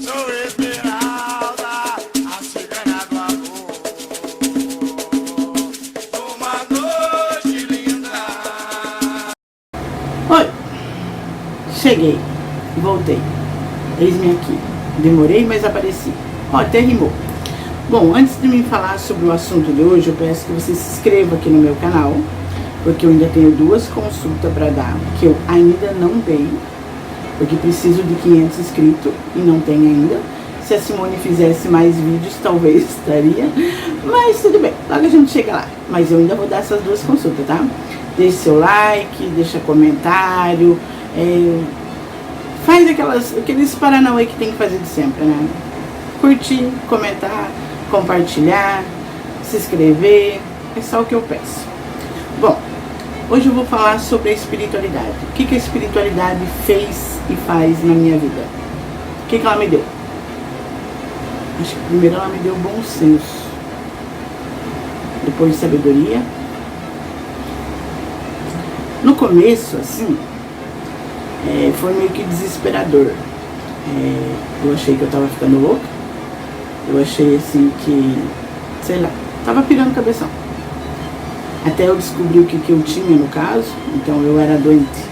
Sou Esmeralda, a cigana do amor. Uma noite linda. Oi, cheguei, voltei, eis-me aqui. Demorei, mas apareci. Ó, até rimou. Bom, antes de me falar sobre o assunto de hoje, eu peço que você se inscreva aqui no meu canal, porque eu ainda tenho 2 consultas para dar, que eu ainda não dei, porque preciso de 500 inscritos e não tenho ainda. Se a Simone fizesse mais vídeos, talvez estaria, mas tudo bem, logo a gente chega lá. Mas eu ainda vou dar essas 2 consultas, tá? Deixe seu like, deixa comentário, faz aqueles paranauê que tem que fazer de sempre, né? Curtir, comentar, compartilhar, se inscrever, é só o que eu peço. Bom, hoje eu vou falar sobre a espiritualidade. O que a espiritualidade fez e faz na minha vida? O que ela me deu? Acho que primeiro ela me deu bom senso, depois sabedoria. No começo, assim, foi meio que desesperador. Eu achei que eu tava ficando louca. Eu achei assim que, sei lá, tava pirando cabeção. Até eu descobri o que eu tinha no caso, então eu era doente.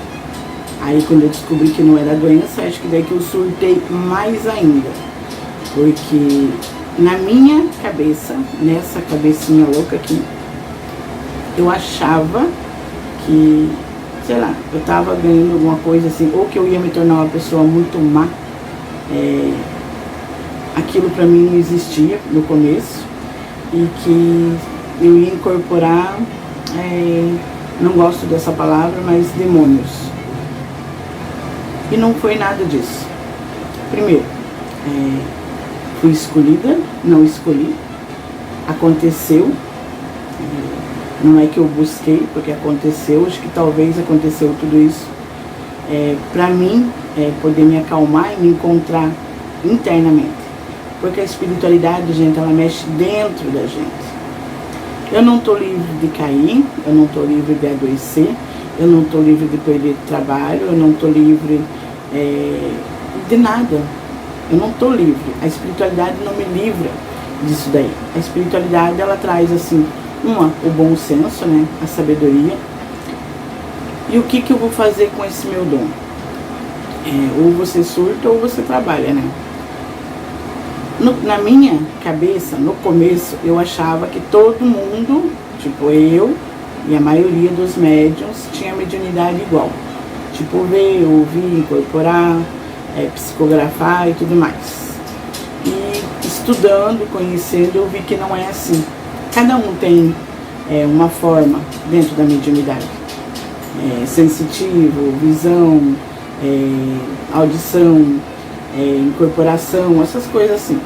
Aí quando eu descobri que não era doença, acho que daí que eu surtei mais ainda. Porque na minha cabeça, nessa cabecinha louca aqui, eu achava que, sei lá, eu tava ganhando alguma coisa assim, ou que eu ia me tornar uma pessoa muito má. Aquilo pra mim não existia no começo e que eu ia incorporar, não gosto dessa palavra, mas demônios. E não foi nada disso. Primeiro, fui escolhida, não escolhi, aconteceu, não é que eu busquei, porque aconteceu, acho que talvez aconteceu tudo isso pra mim poder me acalmar e me encontrar internamente. Porque a espiritualidade, gente, ela mexe dentro da gente. Eu não estou livre de cair, eu não estou livre de adoecer, eu não estou livre de perder trabalho, eu não estou livre de nada. Eu não estou livre. A espiritualidade não me livra disso daí. A espiritualidade, ela traz, assim, o bom senso, né? A sabedoria. E o que eu vou fazer com esse meu dom? Ou você surta ou você trabalha, né? Na minha cabeça, no começo, eu achava que todo mundo, tipo eu e a maioria dos médiums, tinha mediunidade igual. Tipo ver, ouvir, incorporar, psicografar e tudo mais. E estudando, conhecendo, eu vi que não é assim. Cada um tem uma forma dentro da mediunidade. Sensitivo, visão, audição, incorporação, essas coisas assim.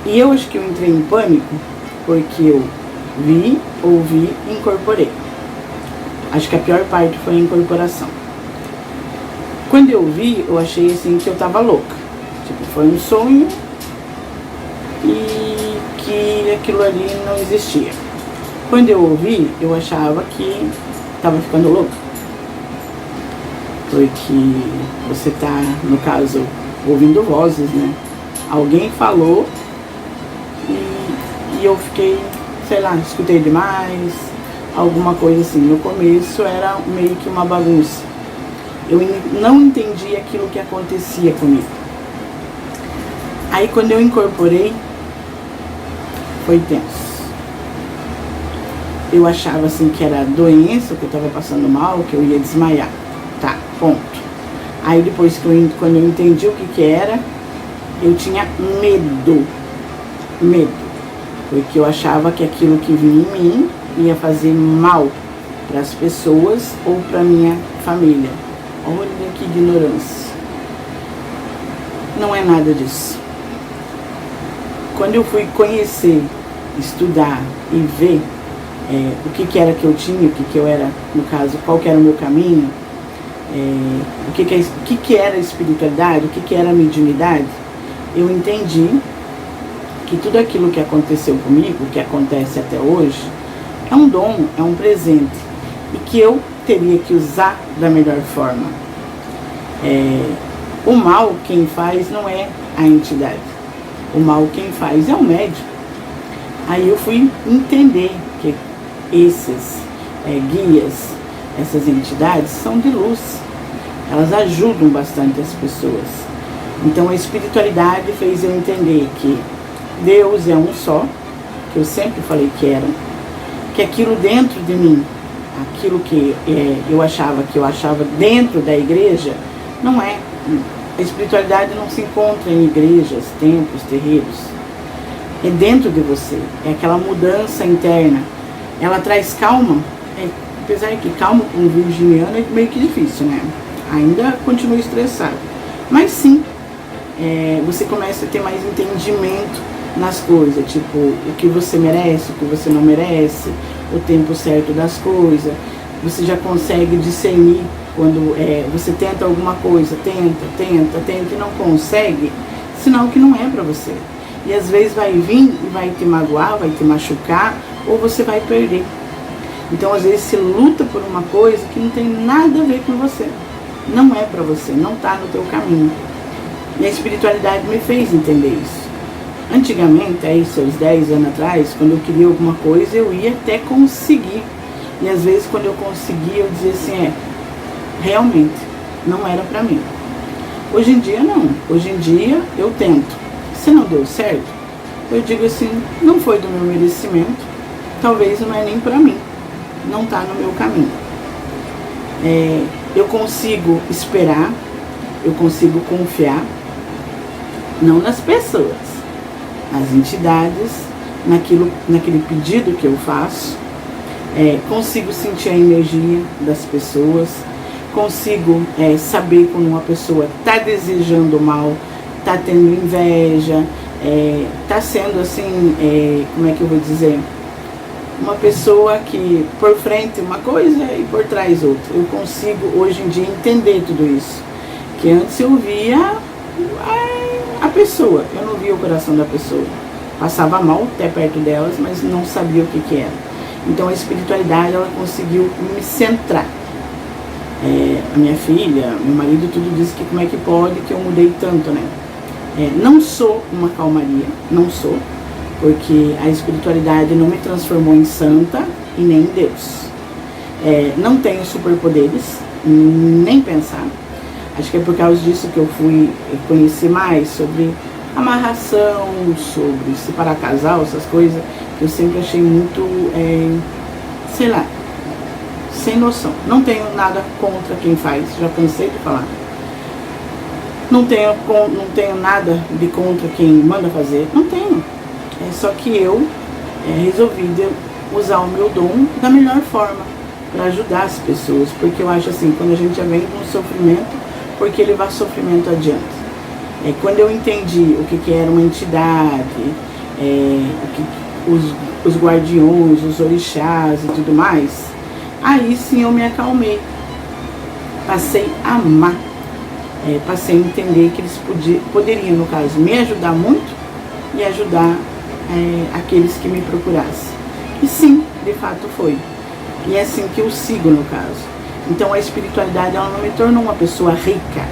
E eu acho que eu entrei em pânico porque eu vi, ouvi e incorporei. Acho que a pior parte foi a incorporação. Quando eu vi, eu achei assim que eu tava louca. Tipo, foi um sonho e que aquilo ali não existia. Quando eu ouvi, eu achava que tava ficando louca. Porque você tá, no caso, ouvindo vozes, né? Alguém falou e eu fiquei, sei lá, escutei demais, alguma coisa assim. No começo era meio que uma bagunça. Eu não entendi aquilo que acontecia comigo. Aí quando eu incorporei, foi tenso. Eu achava assim que era doença, que eu tava passando mal, que eu ia desmaiar. Tá, ponto. Aí depois quando eu entendi o que era, eu tinha medo. Porque eu achava que aquilo que vinha em mim ia fazer mal para as pessoas ou para minha família. Olha que ignorância. Não é nada disso. Quando eu fui conhecer, estudar e ver o que era que eu tinha, o que eu era, no caso, qual que era o meu caminho, o que era a espiritualidade, o que era a mediunidade, eu entendi que tudo aquilo que aconteceu comigo, que acontece até hoje, é um dom, é um presente, e que eu teria que usar da melhor forma. O mal, quem faz não é a entidade. O mal quem faz é o médium. Aí eu fui entender que esses guias, essas entidades são de luz. Elas ajudam bastante as pessoas. Então a espiritualidade fez eu entender que Deus é um só, que eu sempre falei que era, que aquilo dentro de mim, aquilo que eu achava dentro da igreja, não é. A espiritualidade não se encontra em igrejas, templos, terreiros. É dentro de você, é aquela mudança interna. Ela traz calma, apesar que calma com um virginiano é meio que difícil, né? Ainda continua estressado. Mas sim, você começa a ter mais entendimento nas coisas, tipo, o que você merece, o que você não merece, o tempo certo das coisas. Você já consegue discernir quando você tenta alguma coisa, tenta e não consegue, sinal que não é pra você. E às vezes vai vir e vai te magoar, vai te machucar, ou você vai perder. Então às vezes você luta por uma coisa que não tem nada a ver com você. Não é pra você, não tá no teu caminho. E a espiritualidade me fez entender isso. Antigamente, aí seus 10 anos atrás, quando eu queria alguma coisa, eu ia até conseguir. E às vezes quando eu conseguia, eu dizia assim, realmente, não era pra mim. Hoje em dia não. Hoje em dia eu tento. Se não deu certo, eu digo assim, não foi do meu merecimento, talvez não é nem pra mim. Não tá no meu caminho. Eu consigo esperar, eu consigo confiar, não nas pessoas, nas entidades, naquele pedido que eu faço. Consigo sentir a energia das pessoas, consigo saber quando uma pessoa está desejando mal, está tendo inveja, está sendo assim, como é que eu vou dizer, uma pessoa que por frente uma coisa e por trás outra. Eu consigo hoje em dia entender tudo isso, que antes eu via a pessoa, eu não via o coração da pessoa, passava mal até perto delas, mas não sabia o que era. Então a espiritualidade, ela conseguiu me centrar. A minha filha, meu marido, tudo diz que como é que pode que eu mudei tanto, né? Não sou uma calmaria, não sou, porque a espiritualidade não me transformou em santa e nem em Deus. Não tenho superpoderes, nem pensar. Acho que é por causa disso que eu fui conhecer mais sobre amarração, sobre separar casal, essas coisas, que eu sempre achei muito, sei lá, sem noção. Não tenho nada contra quem faz, já cansei de falar. Não tenho nada de contra quem manda fazer, não tenho. Só que eu resolvi usar o meu dom da melhor forma para ajudar as pessoas, porque eu acho assim, quando a gente já vem com sofrimento, porque levar sofrimento adiante. Quando eu entendi o que era uma entidade, os guardiões, os orixás e tudo mais, aí sim eu me acalmei. Passei a amar, passei a entender que eles poderiam, no caso, me ajudar muito e ajudar aqueles que me procurassem. E sim, de fato foi. E é assim que eu sigo, no caso. Então a espiritualidade, ela não me tornou uma pessoa rica,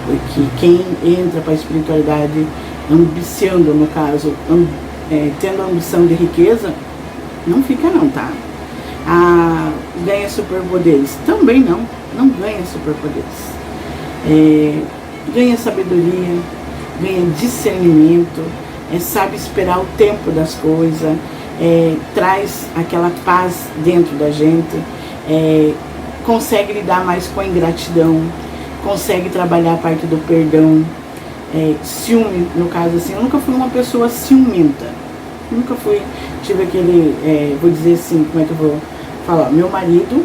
porque quem entra para a espiritualidade ambiciando, no caso, tendo a ambição de riqueza, não fica não, tá? Ganha superpoderes? Também não ganha superpoderes. Ganha sabedoria, ganha discernimento, sabe esperar o tempo das coisas, traz aquela paz dentro da gente, consegue lidar mais com a ingratidão, consegue trabalhar a parte do perdão, ciúme, no caso assim, eu nunca fui uma pessoa ciumenta, nunca fui, tive aquele, vou dizer assim, como é que eu vou falar, meu marido,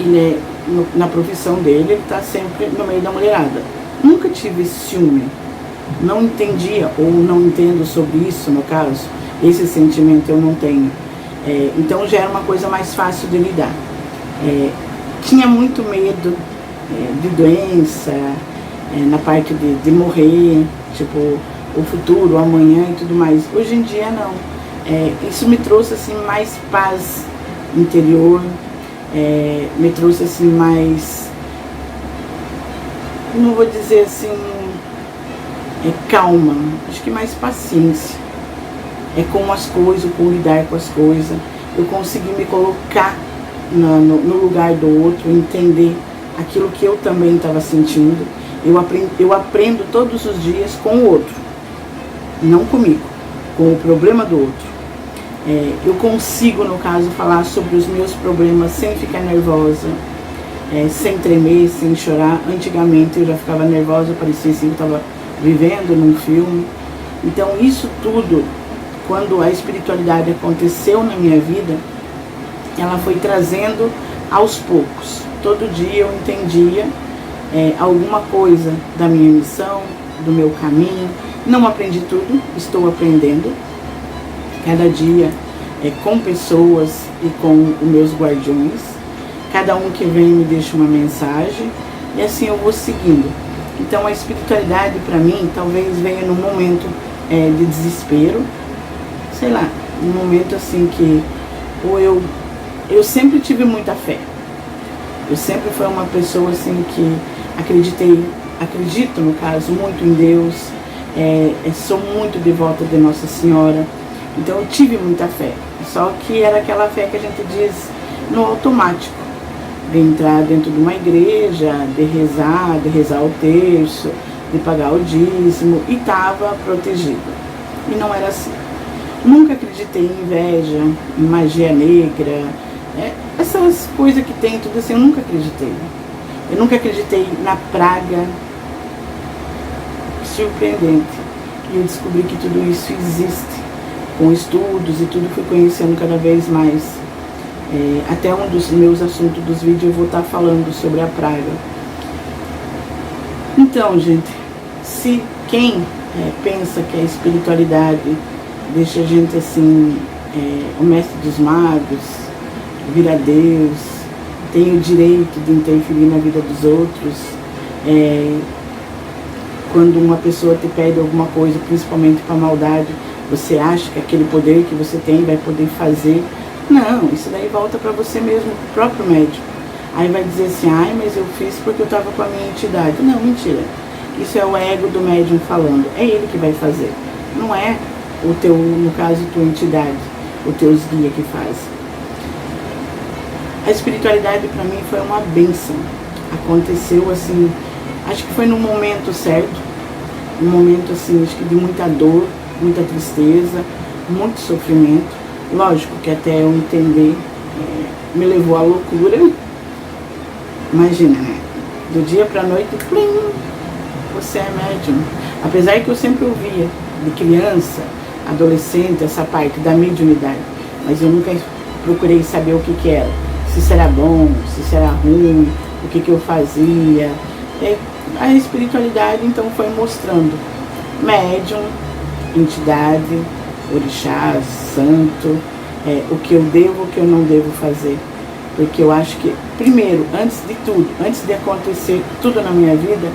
ele na profissão dele, ele tá sempre no meio da mulherada, nunca tive ciúme, não entendia ou não entendo sobre isso, no caso, esse sentimento eu não tenho, então já era uma coisa mais fácil de lidar. Tinha muito medo de doença, na parte de morrer, tipo, o futuro, o amanhã e tudo mais. Hoje em dia não. Isso me trouxe assim mais paz interior, me trouxe assim mais, não vou dizer assim, calma, acho que mais paciência. É com as coisas, com lidar com as coisas. Eu consegui me colocar no lugar do outro, entender aquilo que eu também estava sentindo. Eu aprendo todos os dias com o outro, não comigo, com o problema do outro. Eu consigo, no caso, falar sobre os meus problemas sem ficar nervosa, sem tremer, sem chorar. Antigamente eu já ficava nervosa, parecia assim que eu estava vivendo num filme. Então isso tudo, quando a espiritualidade aconteceu na minha vida, ela foi trazendo aos poucos. Todo dia eu entendia alguma coisa da minha missão, do meu caminho. Não aprendi tudo, estou aprendendo. Cada dia com pessoas e com os meus guardiões. Cada um que vem me deixa uma mensagem e assim eu vou seguindo. Então a espiritualidade para mim talvez venha num momento de desespero, sei lá, num momento assim que ou eu sempre tive muita fé. Eu sempre fui uma pessoa assim que acredito no caso muito em Deus, sou muito devota de Nossa Senhora, então eu tive muita fé, só que era aquela fé que a gente diz no automático, de entrar dentro de uma igreja, de rezar o terço, de pagar o dízimo e estava protegido. E não era assim. Nunca acreditei em inveja, em magia negra, essas coisas que tem tudo assim, eu nunca acreditei. Eu nunca acreditei na praga. Surpreendente. E eu descobri que tudo isso existe. Com estudos e tudo, fui conhecendo cada vez mais. Até um dos meus assuntos dos vídeos eu vou estar falando sobre a praga. Então, gente, se quem pensa que a espiritualidade deixa a gente assim, o mestre dos magos, vira Deus, tem o direito de interferir na vida dos outros, quando uma pessoa te pede alguma coisa, principalmente para maldade, você acha que aquele poder que você tem vai poder fazer. Não, isso daí volta para você mesmo, pro próprio médium. Aí vai dizer assim, mas eu fiz porque eu estava com a minha entidade. Não, mentira. Isso é o ego do médium falando. É ele que vai fazer. Não é o teu, no caso, tua entidade, os teus guias que faz. A espiritualidade para mim foi uma bênção. Aconteceu assim, acho que foi no momento certo. Um momento assim, acho que de muita dor, muita tristeza, muito sofrimento. Lógico que até eu entender, me levou à loucura. Imagina, né? Do dia pra noite, plim, você é médium. Apesar que eu sempre ouvia, de criança, adolescente, essa parte da mediunidade. Mas eu nunca procurei saber o que era. Se será bom, se será ruim, o que eu fazia. A espiritualidade, então, foi mostrando. Médium, entidade, orixá, santo, o que eu devo, o que eu não devo fazer. Porque eu acho que, primeiro, antes de tudo, antes de acontecer tudo na minha vida,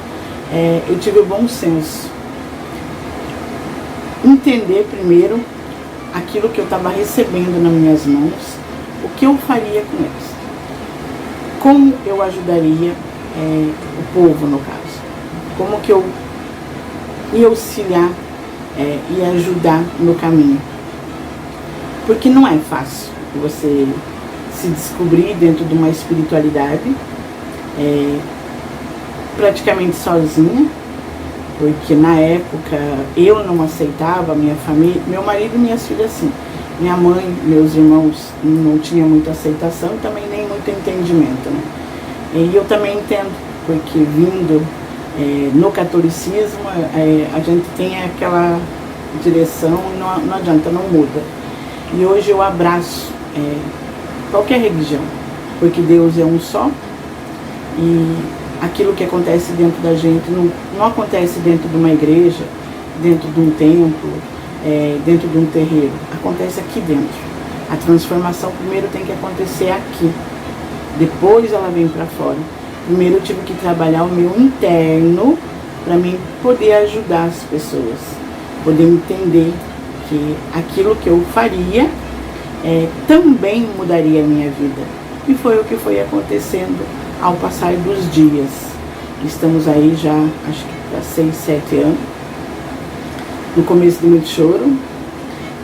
eu tive o bom senso. Entender primeiro aquilo que eu estava recebendo nas minhas mãos, o que eu faria com eles. Como eu ajudaria o povo, no caso. Como que eu ia auxiliar e ajudar no caminho. Porque não é fácil você se descobrir dentro de uma espiritualidade praticamente sozinha, porque na época eu não aceitava, minha família, meu marido e minhas filhas sim. Minha mãe, meus irmãos não tinham muita aceitação e também nem muito entendimento, né? E eu também entendo, porque vindo no catolicismo, a gente tem aquela direção e não adianta, não muda. E hoje eu abraço qualquer religião, porque Deus é um só e aquilo que acontece dentro da gente não acontece dentro de uma igreja, dentro de um templo, dentro de um terreiro, acontece aqui dentro. A transformação primeiro tem que acontecer aqui, depois ela vem para fora. Primeiro eu tive que trabalhar o meu interno para mim poder ajudar as pessoas, poder entender que aquilo que eu faria também mudaria a minha vida. E foi o que foi acontecendo ao passar dos dias. Estamos aí já, acho que há 6, 7 anos, No começo de muito choro,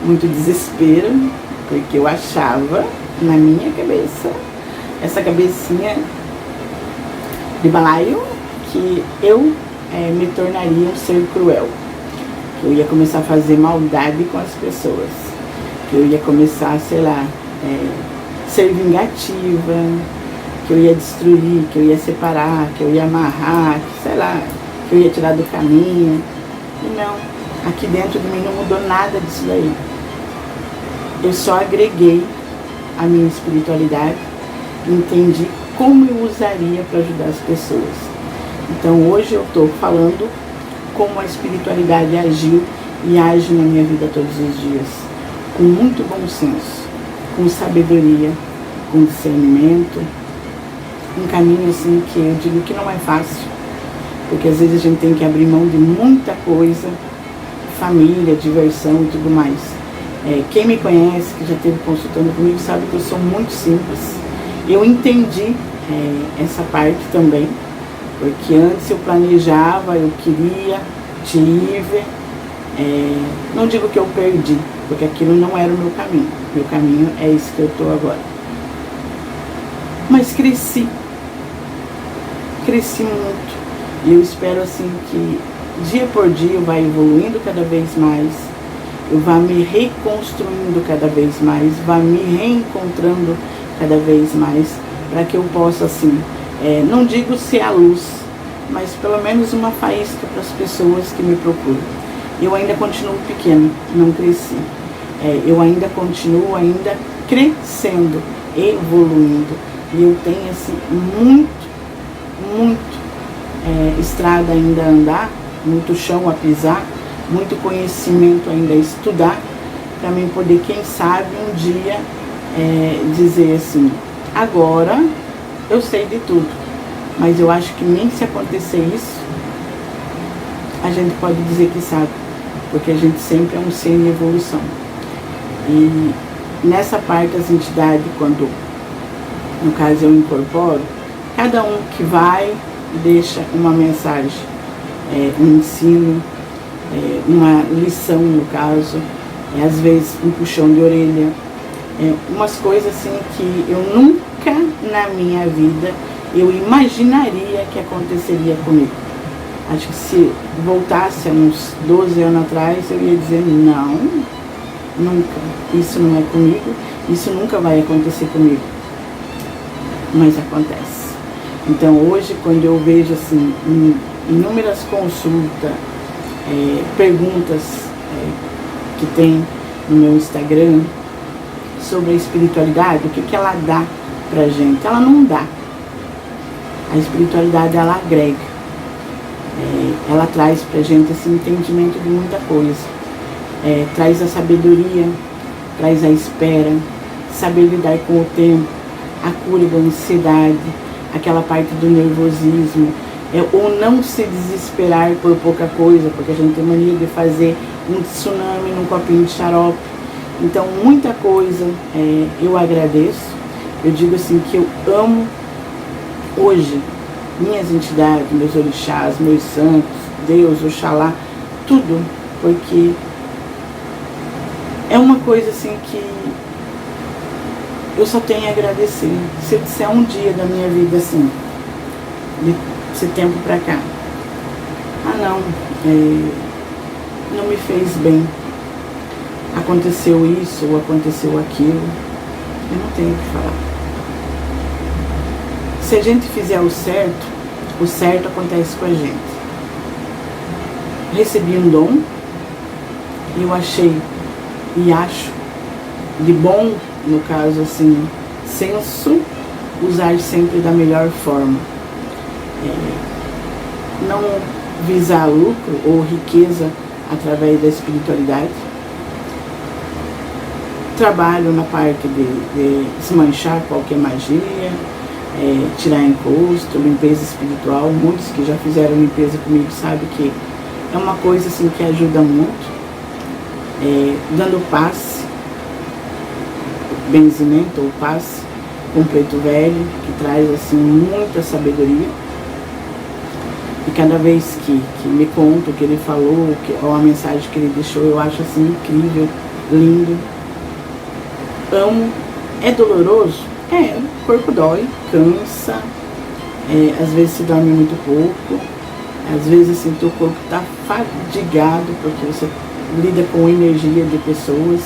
muito desespero, porque eu achava na minha cabeça, essa cabecinha de balaio, que eu me tornaria um ser cruel, que eu ia começar a fazer maldade com as pessoas, que eu ia começar, sei lá, ser vingativa, que eu ia destruir, que eu ia separar, que eu ia amarrar, que, sei lá, que eu ia tirar do caminho. E não, aqui dentro de mim não mudou nada disso daí. Eu só agreguei a minha espiritualidade, entendi como eu usaria para ajudar as pessoas. Então hoje eu estou falando como a espiritualidade agiu e age na minha vida todos os dias, com muito bom senso, com sabedoria, com discernimento, um caminho assim que eu digo que não é fácil, porque às vezes a gente tem que abrir mão de muita coisa, família, diversão e tudo mais. Quem me conhece, que já esteve consultando comigo, sabe que eu sou muito simples. Eu entendi essa parte também, porque antes eu planejava, eu queria, tive, não digo que eu perdi, porque aquilo não era o meu caminho. Meu caminho é esse que eu estou agora. Mas cresci muito. E eu espero assim que dia por dia eu vá evoluindo cada vez mais, eu vá me reconstruindo cada vez mais, vá me reencontrando cada vez mais, para que eu possa assim, não digo ser a luz, mas pelo menos uma faísca para as pessoas que me procuram. Eu ainda continuo pequena, não cresci. Eu ainda continuo crescendo, evoluindo. E eu tenho assim muito estrada ainda a andar, muito chão a pisar, muito conhecimento ainda a estudar, para mim poder, quem sabe, um dia dizer assim, agora eu sei de tudo. Mas eu acho que nem se acontecer isso, a gente pode dizer que sabe, porque a gente sempre é um ser em evolução. E nessa parte as entidades, quando no caso eu incorporo, cada um que vai deixa uma mensagem, um ensino, uma lição no caso, às vezes um puxão de orelha, umas coisas assim que eu nunca na minha vida eu imaginaria que aconteceria comigo. Acho que se voltasse há uns 12 anos atrás, eu ia dizer não, nunca, isso não é comigo, isso nunca vai acontecer comigo. Mas acontece. Então hoje, quando eu vejo assim, inúmeras consultas, perguntas que tem no meu Instagram sobre a espiritualidade, o que ela dá pra gente? Ela não dá. A espiritualidade, ela agrega. Ela traz pra gente esse entendimento de muita coisa. Traz a sabedoria, traz a espera, saber lidar com o tempo, a cura da ansiedade, aquela parte do nervosismo, ou não se desesperar por pouca coisa, porque a gente tem mania de fazer um tsunami num copinho de xarope. Então muita coisa eu agradeço. Eu digo assim que eu amo hoje minhas entidades, meus orixás, meus santos, Deus, Oxalá, tudo, porque é uma coisa assim que eu só tenho a agradecer. Se eu disser um dia da minha vida assim, desse tempo pra cá, não, não me fez bem, aconteceu isso ou aconteceu aquilo, eu não tenho o que falar. Se a gente fizer o certo acontece com a gente. Recebi um dom, e eu achei e acho de bom, no caso assim, senso, usar sempre da melhor forma. Não visar lucro ou riqueza através da espiritualidade. Trabalho na parte de desmanchar qualquer magia, tirar encosto, limpeza espiritual. Muitos que já fizeram limpeza comigo sabem que é uma coisa assim que ajuda muito. Dando passe, benzimento ou passe com preto velho, que traz assim muita sabedoria. E cada vez que me conta o que ele falou, ou a mensagem que ele deixou, eu acho assim incrível, lindo. Amo. É doloroso? É, o corpo dói, cansa, às vezes se dorme muito pouco, às vezes assim, teu corpo está fadigado, porque você lida com energia de pessoas.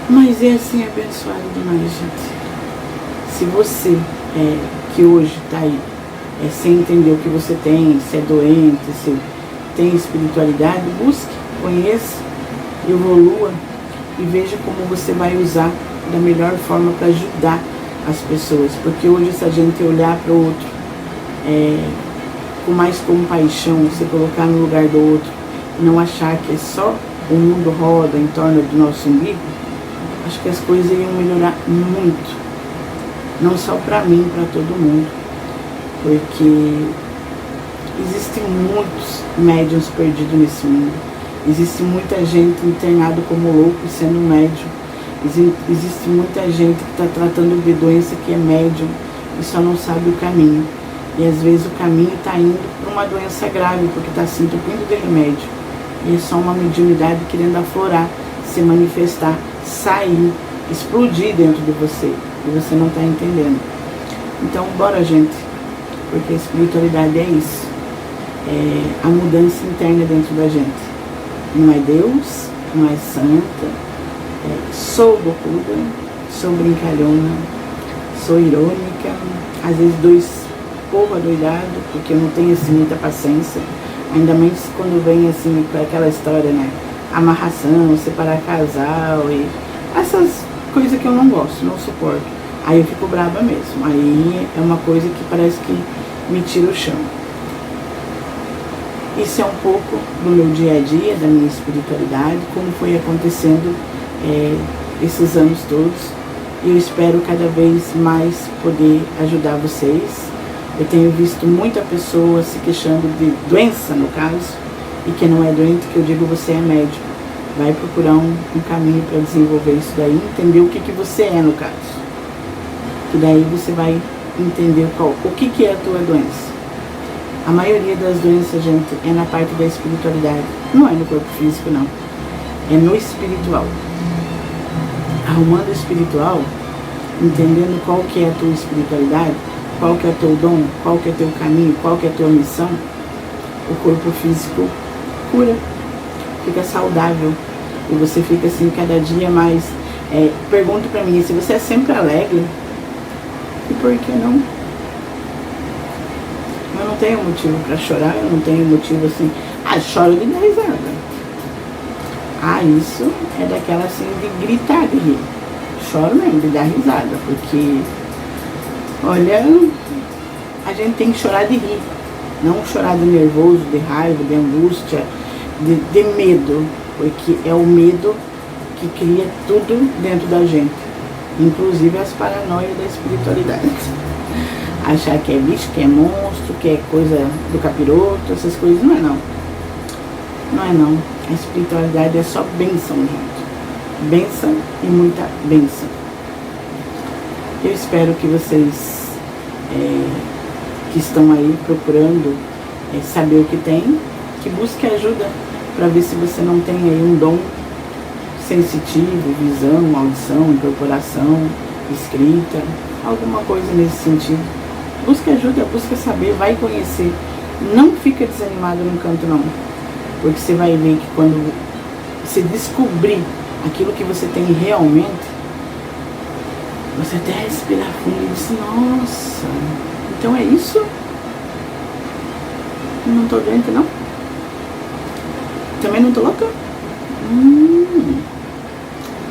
Mas é assim, abençoado demais, gente. Se você que hoje está aí, sem entender o que você tem, se é doente, se tem espiritualidade, busque, conheça, evolua e veja como você vai usar da melhor forma para ajudar as pessoas. Porque hoje, se a gente olhar para o outro com mais compaixão, você colocar no lugar do outro, não achar que é só o mundo roda em torno do nosso umbigo, acho que as coisas iriam melhorar muito. Não só para mim, para todo mundo. Porque existem muitos médiuns perdidos nesse mundo. Existe muita gente internada como louco sendo médium. Existe muita gente que está tratando de doença que é médium e só não sabe o caminho. E às vezes o caminho está indo para uma doença grave, porque está se entupindo de remédio. E é só uma mediunidade querendo aflorar, se manifestar, sair, explodir dentro de você. E você não está entendendo. Então, bora, gente. Porque a espiritualidade é isso. É a mudança interna dentro da gente. Não é Deus, não é santa. Sou bocuda, sou brincalhona, sou irônica. Às vezes dou povo adoidado, porque eu não tenho assim muita paciência. Ainda mais quando vem assim com aquela história, né? Amarração, separar casal e essas coisas que eu não gosto, não suporto. Aí eu fico brava mesmo. Aí é uma coisa que parece que me tira o chão. Isso é um pouco do meu dia a dia, da minha espiritualidade, como foi acontecendo esses anos todos. E eu espero cada vez mais poder ajudar vocês. Eu tenho visto muita pessoa se queixando de doença, no caso, e que não é doente, que eu digo, você é médico. Vai procurar um caminho para desenvolver isso daí, entender o que você é, no caso. Que daí você vai entender o que é a tua doença. A maioria das doenças, gente, é na parte da espiritualidade. Não é no corpo físico, não. É no espiritual. Arrumando o espiritual, entendendo qual que é a tua espiritualidade, qual que é o teu dom, qual que é o teu caminho, qual que é a tua missão, o corpo físico cura, fica saudável. E você fica assim cada dia mais... pergunta pra mim, se você é sempre alegre, e por que não? Eu não tenho motivo pra chorar, eu não tenho motivo assim... choro de dar risada. Isso é daquela assim de gritar, de rir. Choro mesmo, de dar risada, porque... Olha, a gente tem que chorar de rir. Não chorar de nervoso, de raiva, de angústia, de medo. Porque é o medo que cria tudo dentro da gente. Inclusive as paranoias da espiritualidade. Achar que é bicho, que é monstro, que é coisa do capiroto, essas coisas. Não é não. Não é não. A espiritualidade é só bênção, gente. Bênção e muita bênção. Eu espero que vocês que estão aí procurando saber o que tem, que busque ajuda para ver se você não tem aí um dom sensitivo, visão, audição, incorporação, escrita, alguma coisa nesse sentido. Busque ajuda, busque saber, vai conhecer. Não fica desanimado num canto não, porque você vai ver que quando você descobrir aquilo que você tem realmente, você até respira fundo e diz, nossa, então é isso? Eu não tô doente não? Também não tô louca?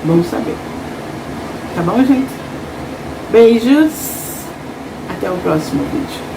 Bom saber. Tá bom, gente? Beijos. Até o próximo vídeo.